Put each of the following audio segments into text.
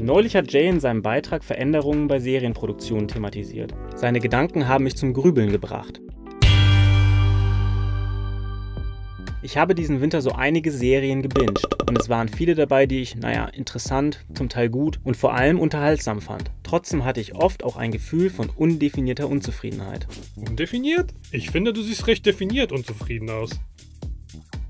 Neulich hat Jay in seinem Beitrag Veränderungen bei Serienproduktionen thematisiert. Seine Gedanken haben mich zum Grübeln gebracht. Ich habe diesen Winter so einige Serien gebinged und es waren viele dabei, die ich, interessant, zum Teil gut und vor allem unterhaltsam fand. Trotzdem hatte ich oft auch ein Gefühl von undefinierter Unzufriedenheit. Undefiniert? Ich finde, du siehst recht definiert unzufrieden aus.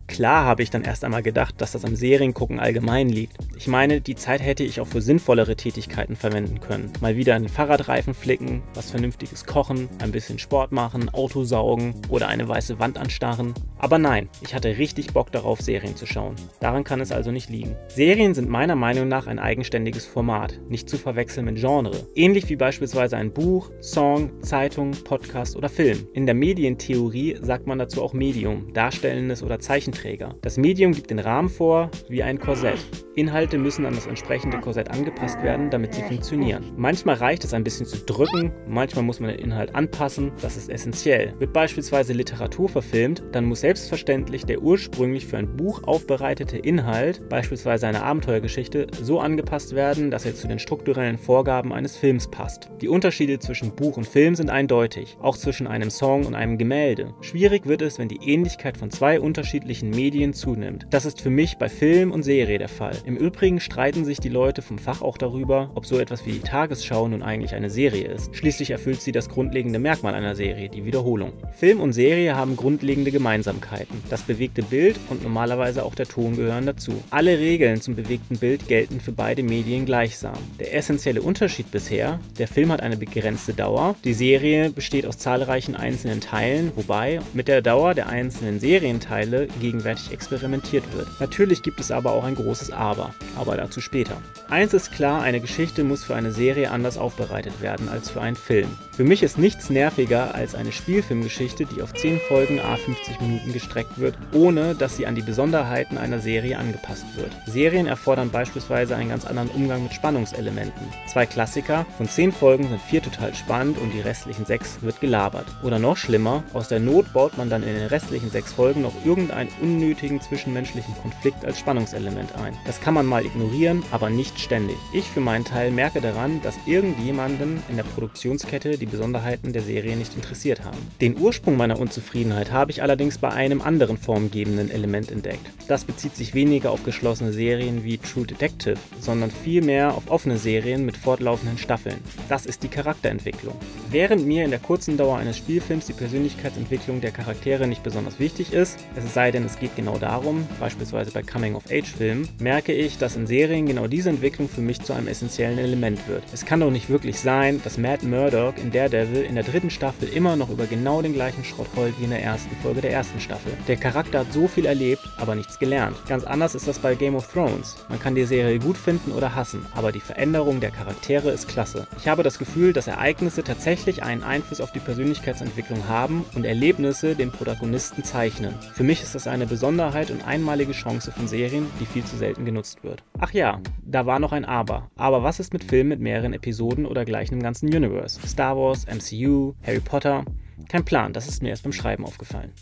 Klar habe ich dann erst einmal gedacht, dass das am Seriengucken allgemein liegt. Ich meine, die Zeit hätte ich auch für sinnvollere Tätigkeiten verwenden können. Mal wieder einen Fahrradreifen flicken, was Vernünftiges kochen, ein bisschen Sport machen, Auto saugen oder eine weiße Wand anstarren. Aber nein, ich hatte richtig Bock darauf, Serien zu schauen. Daran kann es also nicht liegen. Serien sind meiner Meinung nach ein eigenständiges Format, nicht zu verwechseln mit Genre. Ähnlich wie beispielsweise ein Buch, Song, Zeitung, Podcast oder Film. In der Medientheorie sagt man dazu auch Medium, darstellendes oder Zeichenträger. Das Medium gibt den Rahmen vor, wie ein Korsett. Inhalte müssen an das entsprechende Korsett angepasst werden, damit sie funktionieren. Manchmal reicht es ein bisschen zu drücken, manchmal muss man den Inhalt anpassen, das ist essentiell. Wird beispielsweise Literatur verfilmt, dann muss selbstverständlich der ursprünglich für ein Buch aufbereitete Inhalt, beispielsweise eine Abenteuergeschichte, so angepasst werden, dass er zu den strukturellen Vorgaben eines Films passt. Die Unterschiede zwischen Buch und Film sind eindeutig, auch zwischen einem Song und einem Gemälde. Schwierig wird es, wenn die Ähnlichkeit von zwei unterschiedlichen Medien zunimmt. Das ist für mich bei Film und Serie der Fall. Im Übrigen streiten sich die Leute vom Fach auch darüber, ob so etwas wie die Tagesschau nun eigentlich eine Serie ist. Schließlich erfüllt sie das grundlegende Merkmal einer Serie, die Wiederholung. Film und Serie haben grundlegende Gemeinsamkeiten. Das bewegte Bild und normalerweise auch der Ton gehören dazu. Alle Regeln zum bewegten Bild gelten für beide Medien gleichsam. Der essentielle Unterschied bisher: der Film hat eine begrenzte Dauer, die Serie besteht aus zahlreichen einzelnen Teilen, wobei mit der Dauer der einzelnen Serienteile gegenwärtig experimentiert wird. Natürlich gibt es aber auch ein großes aber dazu später. Eins ist klar, eine Geschichte muss für eine Serie anders aufbereitet werden als für einen Film. Für mich ist nichts nerviger als eine Spielfilmgeschichte, die auf 10 Folgen à 50 Minuten gestreckt wird, ohne dass sie an die Besonderheiten einer Serie angepasst wird. Serien erfordern beispielsweise einen ganz anderen Umgang mit Spannungselementen. 2 Klassiker, von 10 Folgen sind 4 total spannend und die restlichen 6 wird gelabert. Oder noch schlimmer, aus der Not baut man dann in den restlichen 6 Folgen noch irgendeinen unnötigen zwischenmenschlichen Konflikt als Spannungselement ein. Das kann man mal ignorieren, aber nicht ständig. Ich für meinen Teil merke daran, dass irgendjemanden in der Produktionskette die Besonderheiten der Serie nicht interessiert haben. Den Ursprung meiner Unzufriedenheit habe ich allerdings bei einem anderen formgebenden Element entdeckt. Das bezieht sich weniger auf geschlossene Serien wie True Detective, sondern vielmehr auf offene Serien mit fortlaufenden Staffeln. Das ist die Charakterentwicklung. Während mir in der kurzen Dauer eines Spielfilms die Persönlichkeitsentwicklung der Charaktere nicht besonders wichtig ist, es sei denn, es geht genau darum, beispielsweise bei Coming-of-Age-Filmen, merke ich, dass in Serien genau diese Entwicklung für mich zu einem essentiellen Element wird. Es kann doch nicht wirklich sein, dass Matt Murdock in Daredevil in der 3. Staffel immer noch über genau den gleichen Schrott heult wie in der ersten Folge der 1. Staffel. Der Charakter hat so viel erlebt, aber nichts gelernt. Ganz anders ist das bei Game of Thrones. Man kann die Serie gut finden oder hassen, aber die Veränderung der Charaktere ist klasse. Ich habe das Gefühl, dass Ereignisse tatsächlich einen Einfluss auf die Persönlichkeitsentwicklung haben und Erlebnisse den Protagonisten zeichnen. Für mich ist das eine Besonderheit und einmalige Chance von Serien, die viel zu selten genutzt wird. Ach ja, da war noch ein Aber. Aber was ist mit Filmen mit mehreren Episoden oder gleich einem ganzen Universe? Star Wars, MCU, Harry Potter? Kein Plan, das ist mir erst beim Schreiben aufgefallen.